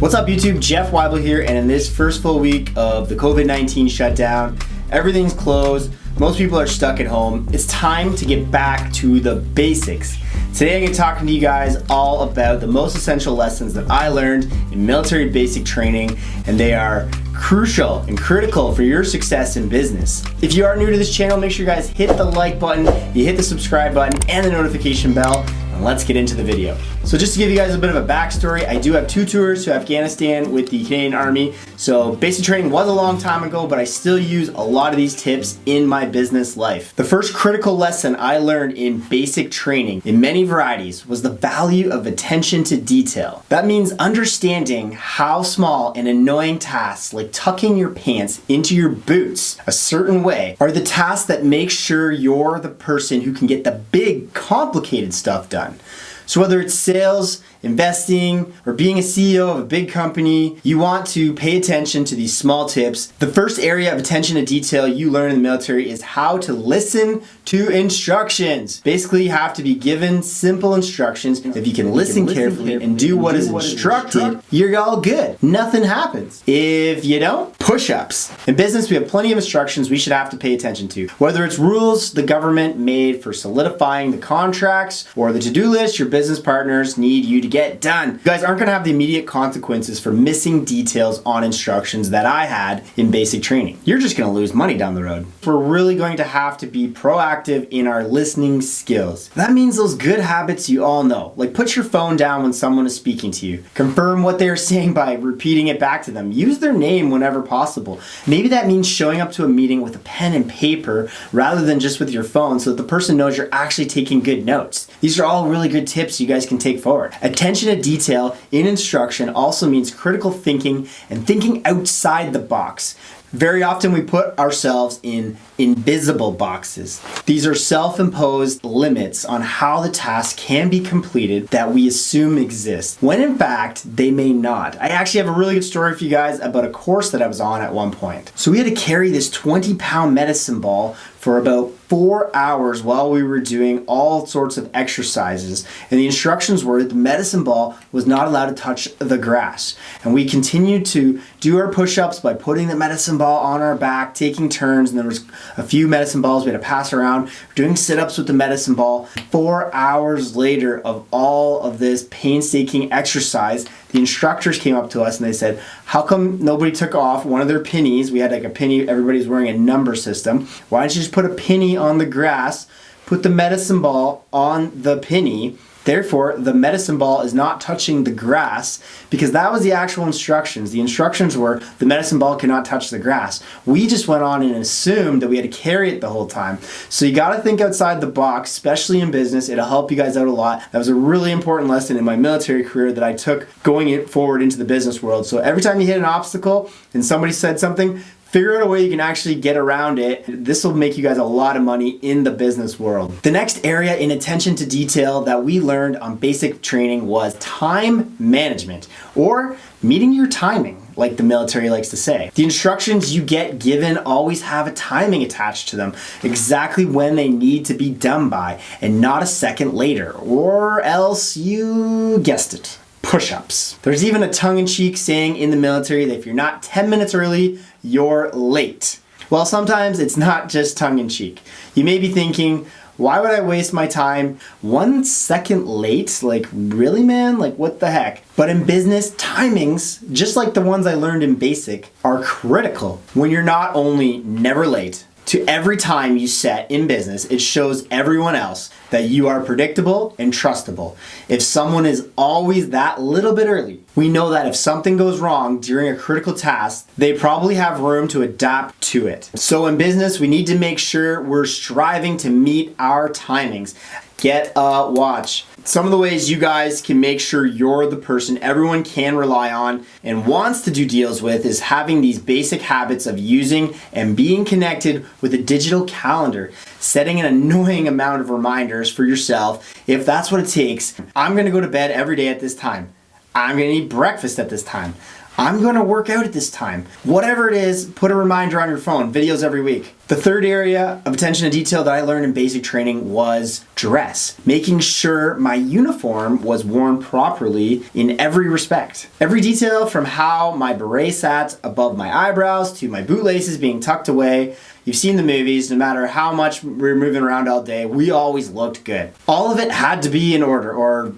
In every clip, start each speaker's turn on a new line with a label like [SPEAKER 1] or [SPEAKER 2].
[SPEAKER 1] What's up YouTube, Jeff Wybo here, and in this first full week of the COVID-19 shutdown, everything's closed, most people are stuck at home. It's time to get back to the basics. Today I'm going to be talking to you guys all about the most essential lessons that I learned in military basic training, and they are crucial and critical for your success in business. If you are new to this channel, make sure you guys hit the like button, you hit the subscribe button and the notification bell, and let's get into the video. So just to give you guys a bit of a backstory, I do have 2 tours to Afghanistan with the Canadian Army. So basic training was a long time ago, but I still use a lot of these tips in my business life. The first critical lesson I learned in basic training in many varieties was the value of attention to detail. That means understanding how small and annoying tasks like tucking your pants into your boots a certain way are the tasks that make sure you're the person who can get the big, complicated stuff done. So whether it's sales, investing, or being a CEO of a big company, you want to pay attention to these small tips. The first area of attention to detail you learn in the military is how to listen to instructions. Basically, you have to be given simple instructions. If you can listen carefully and do what is instructed, you're all good. Nothing happens. If you don't, push-ups. In business, we have plenty of instructions we should have to pay attention to. Whether it's rules the government made for solidifying the contracts or the to-do list your business partners need you to get done. You guys aren't gonna have the immediate consequences for missing details on instructions that I had in basic training. You're just gonna lose money down the road. We're really going to have to be proactive in our listening skills. That means those good habits you all know, like put your phone down when someone is speaking to you. Confirm what they're saying by repeating it back to them. Use their name whenever possible. Maybe that means showing up to a meeting with a pen and paper rather than just with your phone so that the person knows you're actually taking good notes. These are all really good tips you guys can take forward. Attention to detail in instruction also means critical thinking and thinking outside the box. Very often we put ourselves in invisible boxes. These are self-imposed limits on how the task can be completed that we assume exist, when in fact they may not. I actually have a really good story for you guys about a course that I was on at one point. So we had to carry this 20-pound medicine ball for about 4 hours while we were doing all sorts of exercises, and the instructions were that the medicine ball was not allowed to touch the grass. And we continued to do our push-ups by putting the medicine ball on our back, taking turns, and there was a few medicine balls we had to pass around, doing sit-ups with the medicine ball. 4 hours later of all of this painstaking exercise, the instructors came up to us and they said, how come nobody took off one of their pennies? We had like a penny, everybody's wearing a number system. Why don't you just put a penny on the grass, put the medicine ball on the penny, therefore the medicine ball is not touching the grass, because that was the actual instructions. The instructions were the medicine ball cannot touch the grass. We just went on and assumed that we had to carry it the whole time. So you gotta think outside the box, especially in business. It'll help you guys out a lot. That was a really important lesson in my military career that I took going forward into the business world. So every time you hit an obstacle and somebody said something, figure out a way you can actually get around it. This will make you guys a lot of money in the business world. The next area in attention to detail that we learned on basic training was time management, or meeting your timing, like the military likes to say. The instructions you get given always have a timing attached to them, exactly when they need to be done by, and not a second later, or else you guessed it. Push-ups. There's even a tongue-in-cheek saying in the military that if you're not 10 minutes early, you're late. Well, sometimes it's not just tongue-in-cheek. You may be thinking, why would I waste my time 1 second late? Like, really, man? Like, what the heck? But in business, timings, just like the ones I learned in basic, are critical. When you're not only never late, to every time you set in business, it shows everyone else that you are predictable and trustable. If someone is always that little bit early, we know that if something goes wrong during a critical task, they probably have room to adapt to it. So in business, we need to make sure we're striving to meet our timings. Get a watch. Some of the ways you guys can make sure you're the person everyone can rely on and wants to do deals with is having these basic habits of using and being connected with a digital calendar, setting an annoying amount of reminders for yourself if that's what it takes. I'm gonna go to bed every day at this time. I'm gonna eat breakfast at this time. I'm gonna work out at this time. Whatever it is, put a reminder on your phone, videos every week. The third area of attention to detail that I learned in basic training was dress. Making sure my uniform was worn properly in every respect. Every detail from how my beret sat above my eyebrows to my bootlaces being tucked away. You've seen the movies, no matter how much we're moving around all day, we always looked good. All of it had to be in order, or,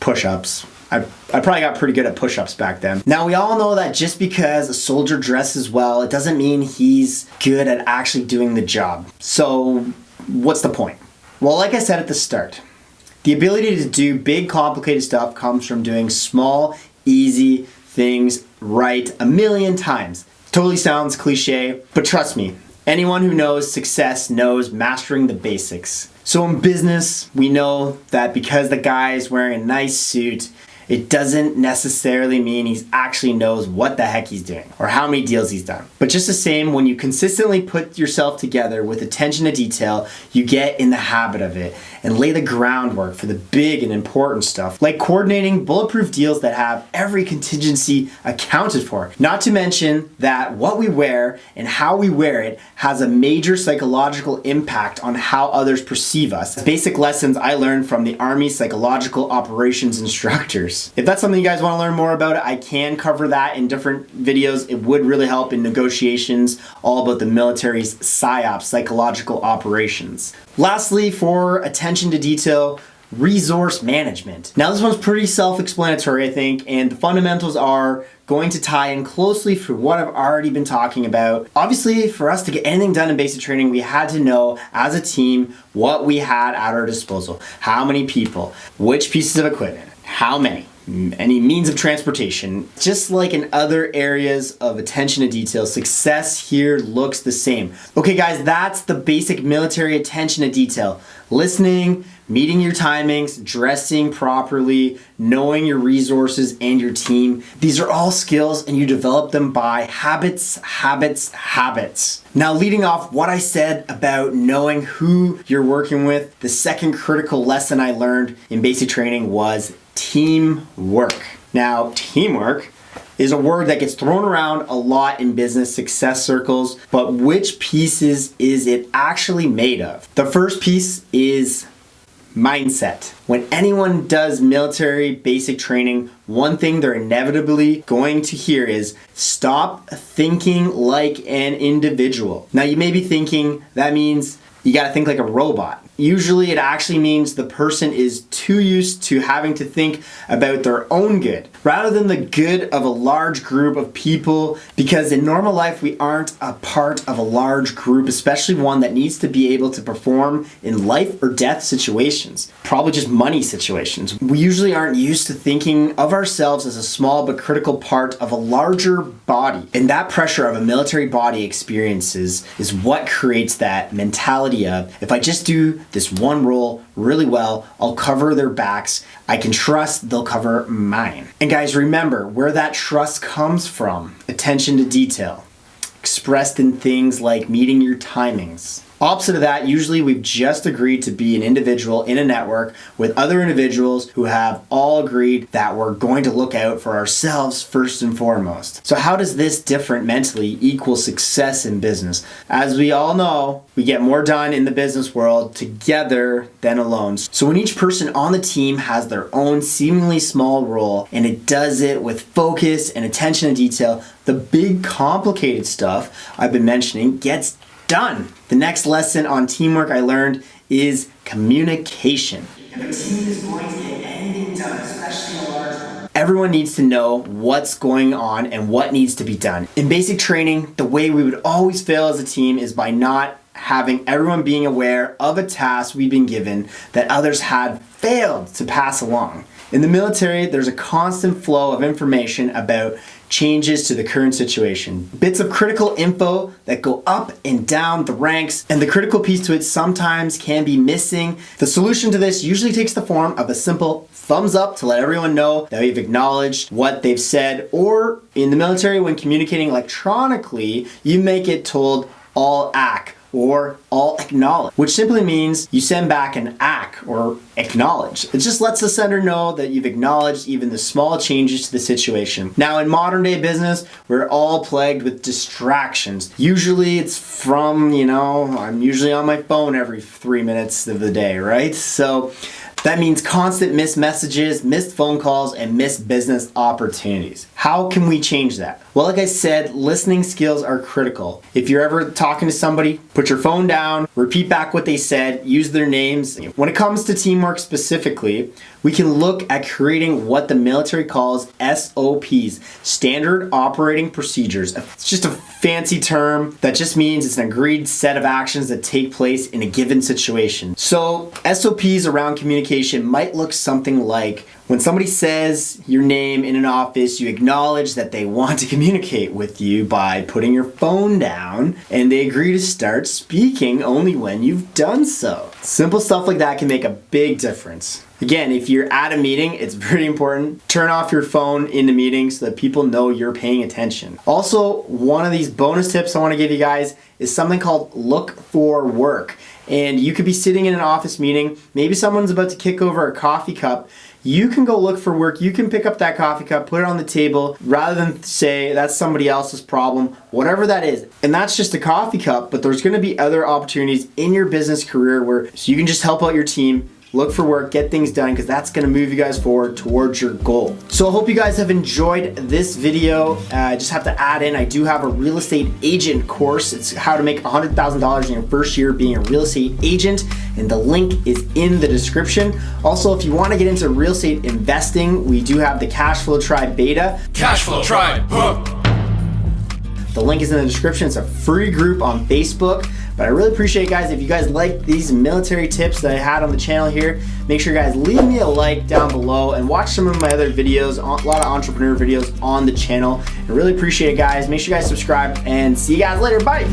[SPEAKER 1] push-ups. I probably got pretty good at push-ups back then. Now, we all know that just because a soldier dresses well, it doesn't mean he's good at actually doing the job. So, what's the point? Well, like I said at the start, the ability to do big, complicated stuff comes from doing small, easy things right a million times. Totally sounds cliche, but trust me, anyone who knows success knows mastering the basics. So in business, we know that because the guy is wearing a nice suit, it doesn't necessarily mean he actually knows what the heck he's doing or how many deals he's done. But just the same, when you consistently put yourself together with attention to detail, you get in the habit of it and lay the groundwork for the big and important stuff, like coordinating bulletproof deals that have every contingency accounted for. Not to mention that what we wear and how we wear it has a major psychological impact on how others perceive us. Basic lessons I learned from the Army psychological operations instructors. If that's something you guys want to learn more about, I can cover that in different videos. It would really help in negotiations, all about the military's PSYOPs, psychological operations. Lastly, for attention to detail, resource management. Now this one's pretty self-explanatory, I think, and the fundamentals are going to tie in closely for what I've already been talking about. Obviously, for us to get anything done in basic training, we had to know as a team what we had at our disposal. How many people, which pieces of equipment, how many, any means of transportation. Just like in other areas of attention to detail, success here looks the same. Okay guys, that's the basic military attention to detail. Listening, meeting your timings, dressing properly, knowing your resources and your team. These are all skills and you develop them by habits. Now, leading off what I said about knowing who you're working with, the second critical lesson I learned in basic training was teamwork. Now, teamwork is a word that gets thrown around a lot in business success circles, but which pieces is it actually made of? The first piece is mindset. When anyone does military basic training, one thing they're inevitably going to hear is stop thinking like an individual. Now you may be thinking that means you gotta think like a robot. Usually it actually means the person is too used to having to think about their own good rather than the good of a large group of people, because in normal life we aren't a part of a large group, especially one that needs to be able to perform in life or death situations, probably just money situations. We usually aren't used to thinking of ourselves as a small but critical part of a larger body. And that pressure of a military body experiences is what creates that mentality of, if I just do this one role really well, I'll cover their backs. I can trust they'll cover mine. And guys, remember where that trust comes from. Attention to detail, expressed in things like meeting your timings. Opposite of that, usually we've just agreed to be an individual in a network with other individuals who have all agreed that we're going to look out for ourselves first and foremost. So how does this different mentally equal success in business? As we all know, we get more done in the business world together than alone. So when each person on the team has their own seemingly small role and it does it with focus and attention to detail, the big complicated stuff I've been mentioning gets done. The next lesson on teamwork I learned is communication. If a team is going to get anything done, especially a large one, everyone needs to know what's going on and what needs to be done. In basic training, the way we would always fail as a team is by not having everyone being aware of a task we've been given that others had failed to pass along. In the military, there's a constant flow of information about changes to the current situation. Bits of critical info that go up and down the ranks, and the critical piece to it sometimes can be missing. The solution to this usually takes the form of a simple thumbs up to let everyone know that we've acknowledged what they've said, or in the military, when communicating electronically, you may get told all ack or I'll acknowledge, which simply means you send back an ack or acknowledge. It just lets the sender know that you've acknowledged even the small changes to the situation. Now, in modern day business, we're all plagued with distractions. Usually it's from, I'm usually on my phone every 3 minutes of the day, right? So that means constant missed messages, missed phone calls, and missed business opportunities. How can we change that? Well, like I said, listening skills are critical. If you're ever talking to somebody, put your phone down, repeat back what they said, use their names. When it comes to teamwork specifically, we can look at creating what the military calls SOPs, Standard Operating Procedures. It's just a fancy term that just means it's an agreed set of actions that take place in a given situation. So SOPs around communication might look something like when somebody says your name in an office, you acknowledge that they want to communicate with you by putting your phone down, and they agree to start speaking only when you've done so. Simple stuff like that can make a big difference. Again, if you're at a meeting, it's pretty important. Turn off your phone in the meeting so that people know you're paying attention. Also, one of these bonus tips I want to give you guys is something called look for work. And you could be sitting in an office meeting, maybe someone's about to kick over a coffee cup. You can go look for work. You can pick up that coffee cup, put it on the table, rather than say that's somebody else's problem, whatever that is. And that's just a coffee cup, but there's going to be other opportunities in your business career where you can just help out your team, look for work, get things done, because that's going to move you guys forward towards your goal. So I hope you guys have enjoyed this video. I just have to add in, I do have a real estate agent course. It's how to make $100,000 in your first year being a real estate agent, and the link is in the description. Also, if you want to get into real estate investing, we do have the Cashflow Tribe Beta.
[SPEAKER 2] Cashflow Tribe,
[SPEAKER 1] The link is in the description. It's a free group on Facebook. But I really appreciate, guys, if you guys like these military tips that I had on the channel here, make sure you guys leave me a like down below and watch some of my other videos, a lot of entrepreneur videos on the channel. I really appreciate it, guys. Make sure you guys subscribe and see you guys later. Bye.